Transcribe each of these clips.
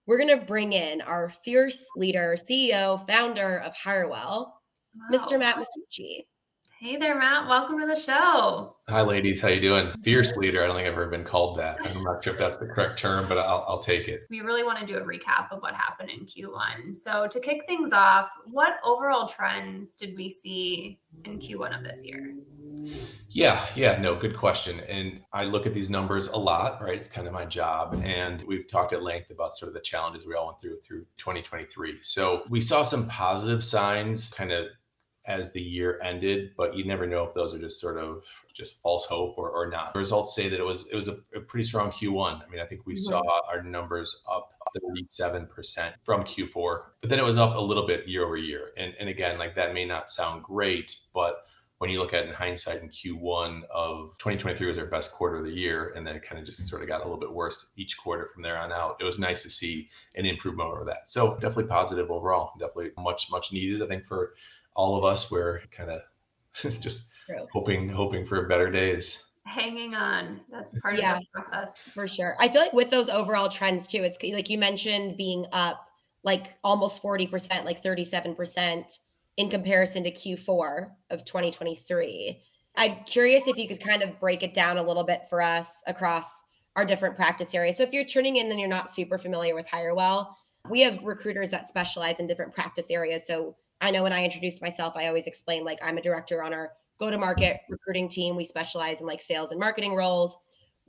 we're going to bring in our fierce leader, CEO, founder of Hirewell, Mr. Wow. Matt Massucci. Hey there, Matt. Welcome to the show. Hi, ladies. How you doing? Fierce leader. I don't think I've ever been called that. I'm not sure if that's the correct term, but I'll take it. We really want to do a recap of what happened in Q1. So to kick things off, what overall trends did we see in Q1 of this year? Yeah, no, good question. And I look at these numbers a lot, right? It's kind of my job. And we've talked at length about sort of the challenges we all went through 2023. So we saw some positive signs kind of as the year ended, but you never know if those are just sort of just false hope or not. The results say that it was a pretty strong Q1. I mean, I think we saw our numbers up 37% from Q4, but then it was up a little bit year over year. And again, like that may not sound great, but when you look at it in hindsight, in Q1 of 2023 was our best quarter of the year, and then it kind of just sort of got a little bit worse each quarter from there on out. It was nice to see an improvement over that. So definitely positive overall, definitely much needed, I think, for all of us. We're kind of just hoping for better days. Hanging on. That's part of the process. For sure. I feel like with those overall trends too, it's like you mentioned being up like almost 40%, like 37% in comparison to Q4 of 2023. I'm curious if you could kind of break it down a little bit for us across our different practice areas. So if you're tuning in and you're not super familiar with Hirewell, we have recruiters that specialize in different practice areas. So I know when I introduce myself, I always explain like I'm a director on our go-to-market recruiting team. We specialize in like sales and marketing roles.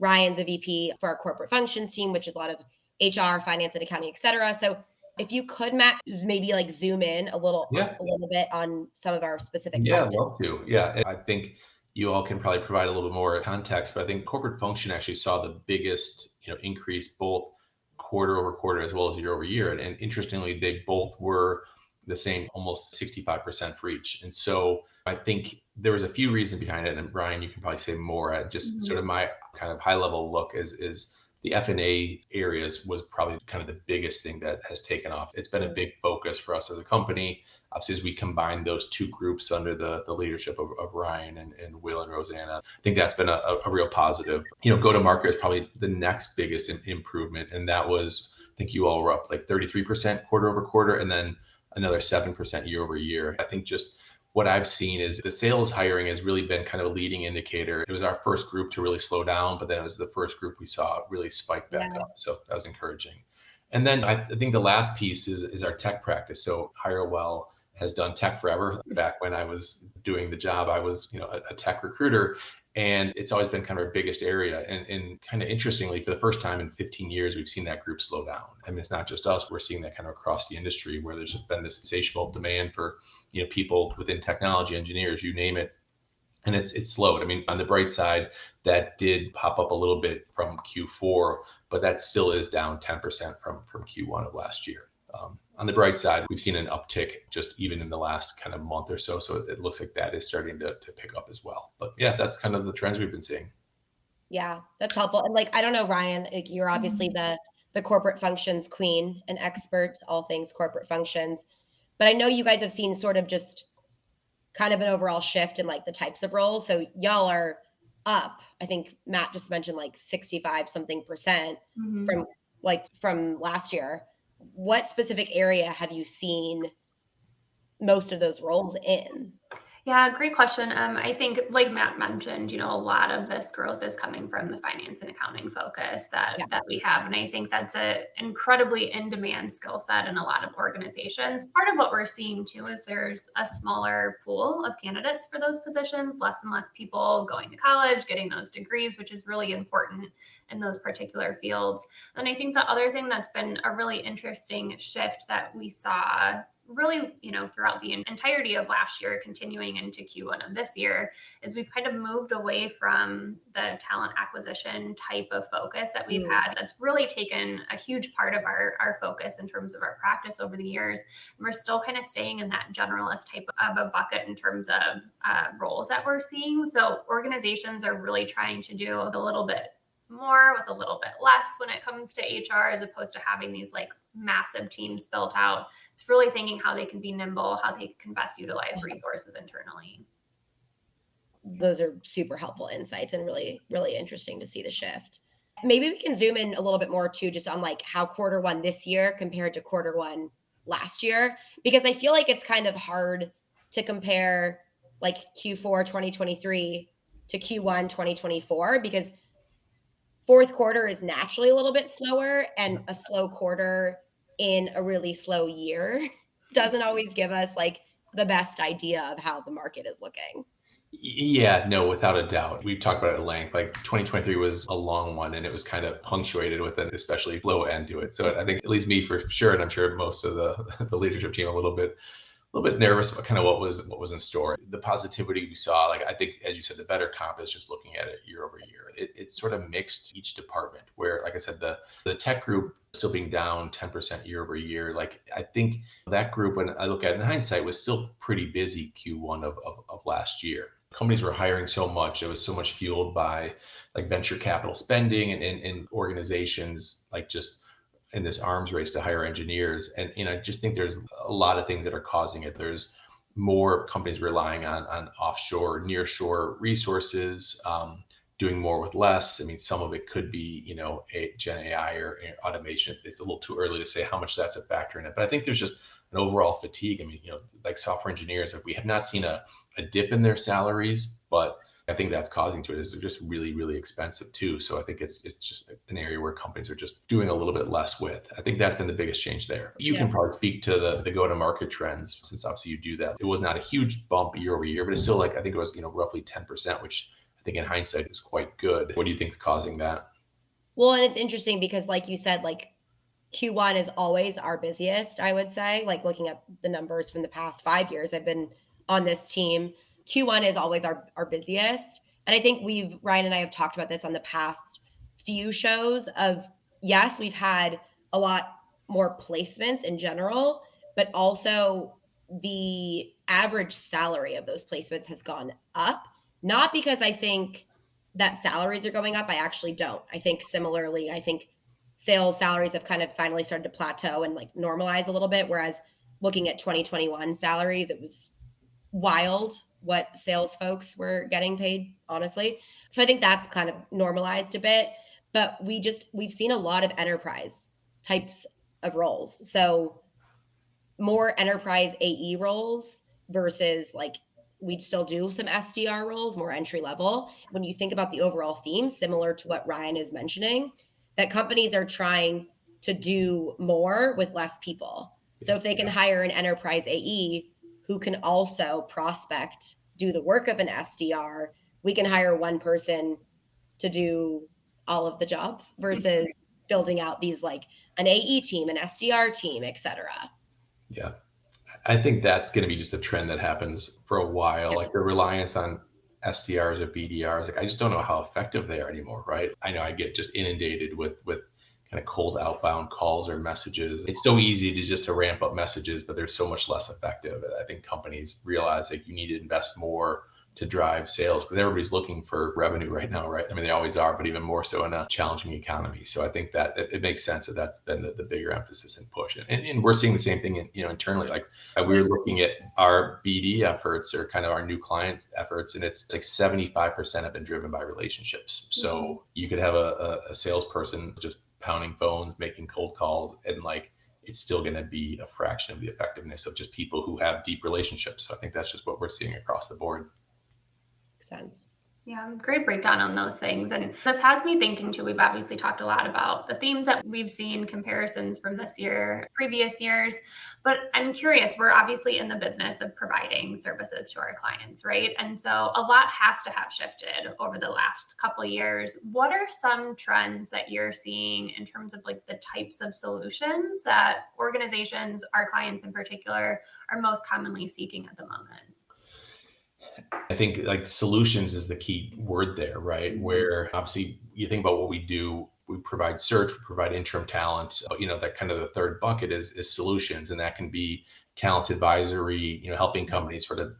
Ryan's a VP for our corporate functions team, which is a lot of HR, finance, and accounting, et cetera. So if you could, Matt, maybe like zoom in a little bit on some of our specific practices. Love to. Yeah, I think you all can probably provide a little bit more context, but I think corporate function actually saw the biggest increase both quarter over quarter as well as year over year. And interestingly, they both were the same, almost 65% for each. And so I think there was a few reasons behind it. And Brian, you can probably say more. At just sort of my kind of high level look is the F&A areas was probably kind of the biggest thing that has taken off. It's been a big focus for us as a company. Obviously, as we combine those two groups under the leadership of Ryan and Will and Rosanna, I think that's been a real positive. Go-to-market is probably the next biggest improvement. And that was, I think you all were up like 33% quarter over quarter, and then another 7% year over year. I think just what I've seen is the sales hiring has really been kind of a leading indicator. It was our first group to really slow down, but then it was the first group we saw really spike back up. So that was encouraging. And then I think the last piece is our tech practice. So Hirewell has done tech forever. Back when I was doing the job, I was a tech recruiter. And it's always been kind of our biggest area. And kind of interestingly, for the first time in 15 years, we've seen that group slow down. I mean, it's not just us. We're seeing that kind of across the industry where there's just been this insatiable demand for people within technology, engineers, you name it. And it's slowed. I mean, on the bright side, that did pop up a little bit from Q4, but that still is down 10% from Q1 of last year. On the bright side, we've seen an uptick just even in the last kind of month or so. So it looks like that is starting to pick up as well. But yeah, that's kind of the trends we've been seeing. Yeah, that's helpful. And like, I don't know, Ryan, like you're obviously the corporate functions queen and expert, all things corporate functions. But I know you guys have seen sort of just kind of an overall shift in like the types of roles. So y'all are up. I think Matt just mentioned like 65 something percent from last year. What specific area have you seen most of those roles in? Yeah, great question. I think, like Matt mentioned, a lot of this growth is coming from the finance and accounting focus that we have. And I think that's an incredibly in-demand skill set in a lot of organizations. Part of what we're seeing too is there's a smaller pool of candidates for those positions, less and less people going to college, getting those degrees, which is really important in those particular fields. And I think the other thing that's been a really interesting shift that we saw really, throughout the entirety of last year, continuing into Q1 of this year, is we've kind of moved away from the talent acquisition type of focus that we've had. That's really taken a huge part of our focus in terms of our practice over the years. And we're still kind of staying in that generalist type of a bucket in terms of roles that we're seeing. So organizations are really trying to do a little bit more with a little bit less when it comes to HR, as opposed to having these like massive teams built out. It's really thinking how they can be nimble, how they can best utilize resources internally. Those are super helpful insights and really, really interesting to see the shift. Maybe we can zoom in a little bit more too, just on like how quarter one this year compared to quarter one last year, because I feel like it's kind of hard to compare like Q4 2023 to Q1 2024 because fourth quarter is naturally a little bit slower, and a slow quarter in a really slow year doesn't always give us like the best idea of how the market is looking. Yeah, no, without a doubt. We've talked about it at length. Like 2023 was a long one and it was kind of punctuated with an especially slow end to it. So I think at least me for sure, and I'm sure most of the, the leadership team a little bit nervous about kind of what was in store. The positivity we saw, like I think, as you said, the better comp is just looking at it year over year. It's sort of mixed each department. Where, like I said, the tech group still being down 10% year over year. Like I think that group, when I look at it in hindsight, was still pretty busy Q1 of last year. Companies were hiring so much; it was so much fueled by like venture capital spending and organizations like just in this arms race to hire engineers. And I just think there's a lot of things that are causing it. There's more companies relying on offshore, nearshore resources, doing more with less. I mean, some of it could be, Gen AI or automation. It's a little too early to say how much that's a factor in it. But I think there's just an overall fatigue. I mean, like software engineers, we have not seen a dip in their salaries, but I think that's causing to it is they're just really, really expensive too. So I think it's just an area where companies are just doing a little bit less with. I think that's been the biggest change there. You can probably speak to the go-to-market trends since obviously you do that. It was not a huge bump year over year, but it's still like I think it was roughly 10%, which I think in hindsight is quite good. What do you think is causing that? Well, and it's interesting because like you said, like Q1 is always our busiest, I would say. Like looking at the numbers from the past 5 years I've been on this team, Q1 is always our busiest. And I think Ryan and I have talked about this on the past few shows of, yes, we've had a lot more placements in general, but also the average salary of those placements has gone up. Not because I think that salaries are going up. I actually don't. I think similarly, I think sales salaries have kind of finally started to plateau and like normalize a little bit. Whereas looking at 2021 salaries, it was wild what sales folks were getting paid, honestly. So I think that's kind of normalized a bit, but we've seen a lot of enterprise types of roles. So more enterprise AE roles versus like we'd still do some SDR roles, more entry level. When you think about the overall theme, similar to what Ryan is mentioning, that companies are trying to do more with less people. So if they can hire an enterprise AE who can also prospect, do the work of an SDR, we can hire one person to do all of the jobs versus building out these like an AE team, an SDR team, etc. Yeah. I think that's going to be just a trend that happens for a while. Like the reliance on SDRs or BDRs, like I just don't know how effective they are anymore, right? I know I get just inundated with kind of cold outbound calls or messages. It's so easy to ramp up messages, but they're so much less effective. I think companies realize that you need to invest more to drive sales because everybody's looking for revenue right now, right? I mean, they always are, but even more so in a challenging economy. So I think that it makes sense that that's been the bigger emphasis and push. And we're seeing the same thing internally. Like we were looking at our BD efforts or kind of our new client efforts, and it's like 75% have been driven by relationships. So you could have a salesperson just pounding phones, making cold calls, and like it's still going to be a fraction of the effectiveness of just people who have deep relationships. So I think that's just what we're seeing across the board. Sense. Yeah, great breakdown on those things. And this has me thinking too. We've obviously talked a lot about the themes that we've seen, comparisons from this year, previous years. But I'm curious, we're obviously in the business of providing services to our clients, right? And so a lot has to have shifted over the last couple of years. What are some trends that you're seeing in terms of like the types of solutions that organizations, our clients in particular, are most commonly seeking at the moment? I think like solutions is the key word there, right? Where obviously you think about what we do, we provide search, we provide interim talent, that kind of the third bucket is solutions. And that can be talent advisory, helping companies sort of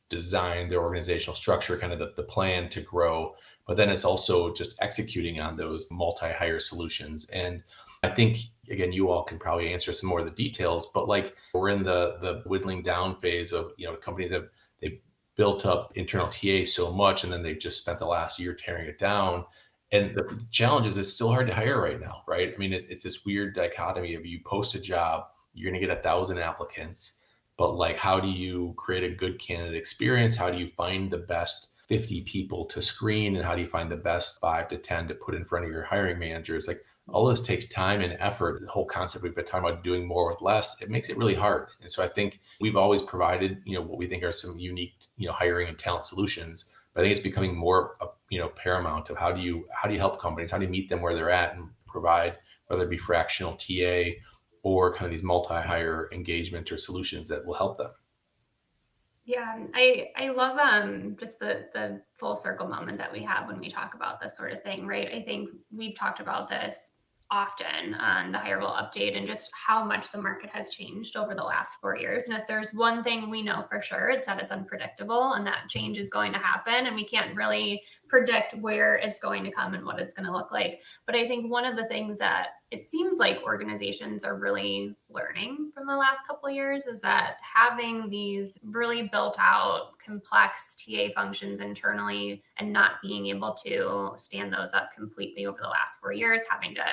design their organizational structure, kind of the plan to grow. But then it's also just executing on those multi-hire solutions. And I think, again, you all can probably answer some more of the details, but like we're in the whittling down phase of, companies they've built up internal TA so much, and then they've just spent the last year tearing it down. And the challenge is it's still hard to hire right now, right? I mean, it's this weird dichotomy of you post a job, you're going to get 1,000 applicants, but like, how do you create a good candidate experience? How do you find the best 50 people to screen? And how do you find the best 5 to 10 to put in front of your hiring managers? Like, all this takes time and effort. The whole concept we've been talking about doing more with less, it makes it really hard. And so I think we've always provided, what we think are some unique, hiring and talent solutions. But I think it's becoming more, paramount of how do you help companies, how do you meet them where they're at and provide, whether it be fractional TA or kind of these multi-hire engagement or solutions that will help them. Yeah, I love just the full circle moment that we have when we talk about this sort of thing, right? I think we've talked about this often on the Hirewell update and just how much the market has changed over the last 4 years. And if there's one thing we know for sure, it's that it's unpredictable and that change is going to happen and we can't really predict where it's going to come and what it's going to look like. But I think one of the things that it seems like organizations are really learning from the last couple of years is that having these really built out complex TA functions internally and not being able to stand those up completely over the last 4 years, having to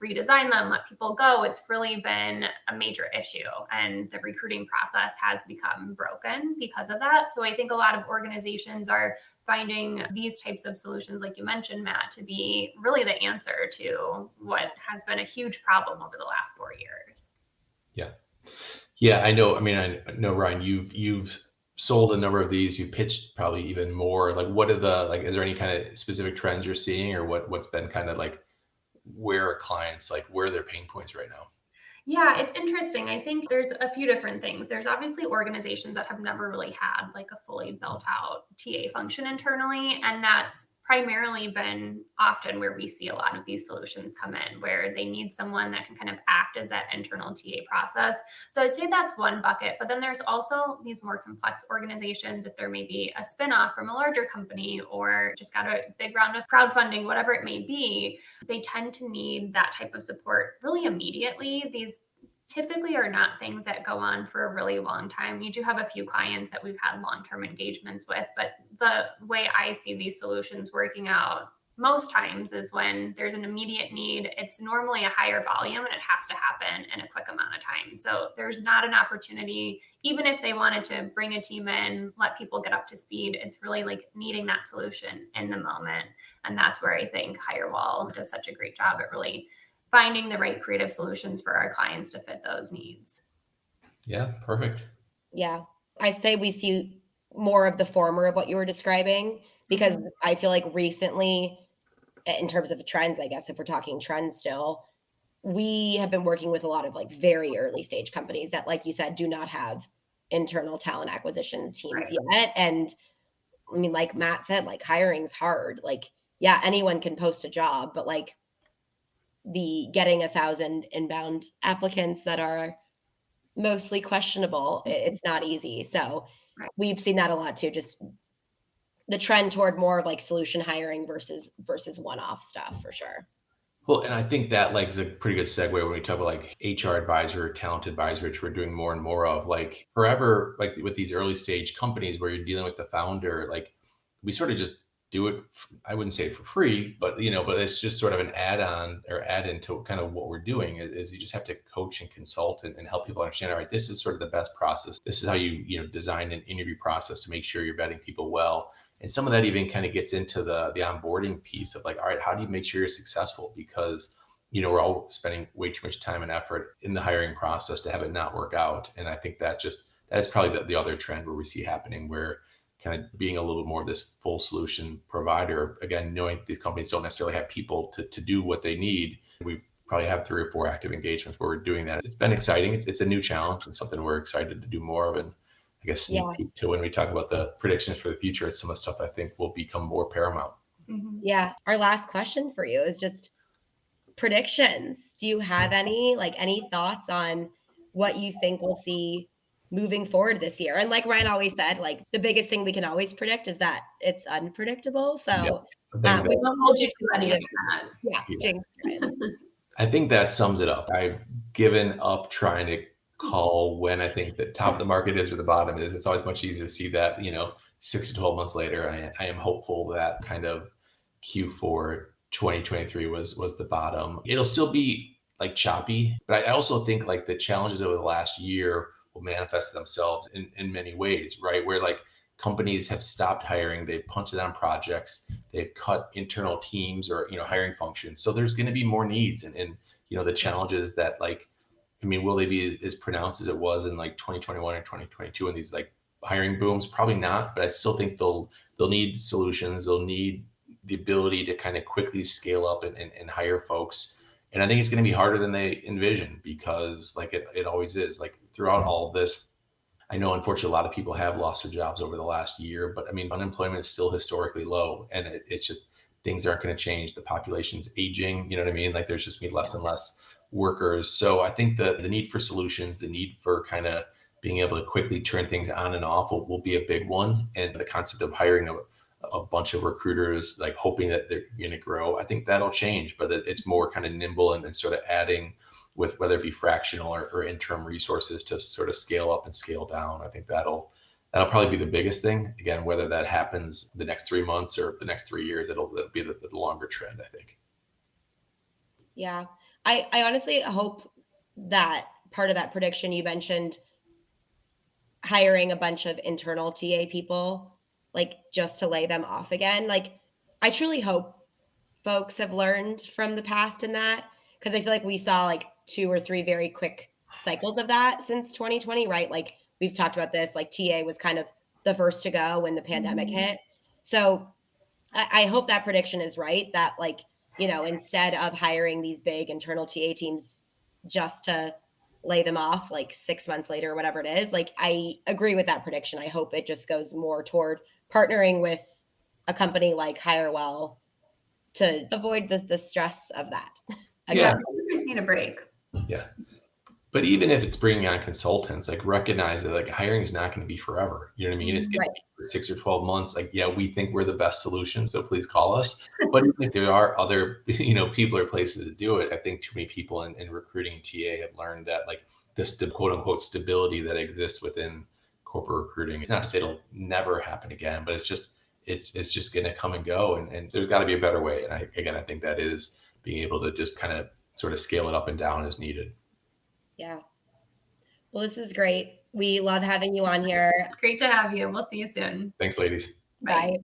redesign them, let people go, it's really been a major issue. And the recruiting process has become broken because of that. So I think a lot of organizations are finding these types of solutions, like you mentioned, Matt, to be really the answer to what has been a huge problem over the last 4 years. Yeah, I know. I mean, I know, Ryan, you've sold a number of these. You pitched probably even more. Like, what are the like? Is there any kind of specific trends you're seeing, or what's been kind of like where are clients like where are their pain points right now? Yeah, it's interesting. I think there's a few different things. There's obviously organizations that have never really had like a fully built out TA function internally. And that's primarily been often where we see a lot of these solutions come in, where they need someone that can kind of act as that internal TA process. So I'd say that's one bucket. But then there's also these more complex organizations, if there may be a spinoff from a larger company or just got a big round of crowdfunding, whatever it may be, they tend to need that type of support really immediately. These typically are not things that go on for a really long time. We do have a few clients that we've had long-term engagements with, but the way I see these solutions working out most times is when there's an immediate need. It's normally a higher volume and it has to happen in a quick amount of time. So there's not an opportunity, even if they wanted to bring a team in, let people get up to speed, it's really like needing that solution in the moment. And that's where I think Hirewell does such a great job at really finding the right creative solutions for our clients to fit those needs. Yeah, perfect. Yeah. I say we see more of the former of what you were describing because I feel like recently, in terms of trends, I guess, if we're talking trends still, we have been working with a lot of like very early stage companies that, like you said, do not have internal talent acquisition teams yet. And I mean, like Matt said, like hiring's hard. Like, yeah, anyone can post a job, but like the getting 1,000 inbound applicants that are mostly questionable, it's not easy. So we've seen that a lot too, just the trend toward more of like solution hiring versus one-off stuff for sure. Well, and I think that like is a pretty good segue when we talk about like HR advisor, talent advisor, which we're doing more and more of. Like forever, like with these early stage companies where you're dealing with the founder, like we sort of just do it. I wouldn't say for free, but but it's just sort of an add-on or add-in to kind of what we're doing is you just have to coach and consult and help people understand, all right, this is sort of the best process. This is how you design an interview process to make sure you're vetting people well. And some of that even kind of gets into the onboarding piece of like, all right, how do you make sure you're successful? Because, we're all spending way too much time and effort in the hiring process to have it not work out. And I think that is probably the other trend where we see happening, where kind of being a little more of this full solution provider, again, knowing these companies don't necessarily have people to do what they need. We probably have 3 or 4 active engagements where we're doing that. It's been exciting. It's a new challenge and something we're excited to do more of. And I guess sneak peek to when we talk about the predictions for the future, it's some of the stuff I think will become more paramount. Yeah. Our last question for you is just predictions. Do you have any thoughts on what you think we'll see moving forward this year? And like Ryan always said, like the biggest thing we can always predict is that it's unpredictable. So we won't hold you to any of that. Yeah. I think that sums it up. I've given up trying to call when I think the top of the market is or the bottom is. It's always much easier to see that, 6 to 12 months later. I am hopeful that kind of Q4 2023 was the bottom. It'll still be like choppy, but I also think like the challenges over the last year will manifest themselves in many ways, right? Where like companies have stopped hiring, they've punted on projects, they've cut internal teams or hiring functions. So there's going to be more needs, and the challenges that like, I mean, will they be as pronounced as it was in like 2021 or 2022 and these like hiring booms? Probably not, but I still think they'll need solutions. They'll need the ability to kind of quickly scale up and hire folks. And I think it's going to be harder than they envision, because like it always is. Like throughout all of this, I know unfortunately a lot of people have lost their jobs over the last year, but I mean, unemployment is still historically low, and it's just, things aren't going to change. The population's aging, you know what I mean? Like there's just be less and less workers. So I think the need for solutions, the need for kind of being able to quickly turn things on and off will be a big one. And the concept of hiring a bunch of recruiters, like hoping that they're going to grow, I think that'll change, but it's more kind of nimble and sort of adding with whether it be fractional or interim resources to sort of scale up and scale down. I think that'll probably be the biggest thing. Again, whether that happens the next 3 months or the next 3 years, it'll be the longer trend, I think. Yeah. I honestly hope that part of that prediction you mentioned, hiring a bunch of internal TA people, like just to lay them off again. Like, I truly hope folks have learned from the past in that, because I feel like we saw like 2 or 3 very quick cycles of that since 2020, right? Like we've talked about this, like TA was kind of the first to go when the pandemic hit. So I hope that prediction is right, that like, instead of hiring these big internal TA teams just to lay them off like 6 months later or whatever it is, like I agree with that prediction. I hope it just goes more toward partnering with a company like Hirewell to avoid the stress of that. Yeah. We just need a break. Yeah. But even if it's bringing on consultants, like recognize that like hiring is not going to be forever. You know what I mean? It's going to be for 6 or 12 months. Like, yeah, we think we're the best solution, so please call us. But even if there are other, people or places to do it, I think too many people in recruiting and TA have learned that like this quote unquote stability that exists within corporate recruiting. It's not to say it'll never happen again, but it's just going to come and go. And there's got to be a better way. And I think that is being able to just kind of sort of scale it up and down as needed. Yeah. Well, this is great. We love having you on here. Great to have you. We'll see you soon. Thanks, ladies. Bye.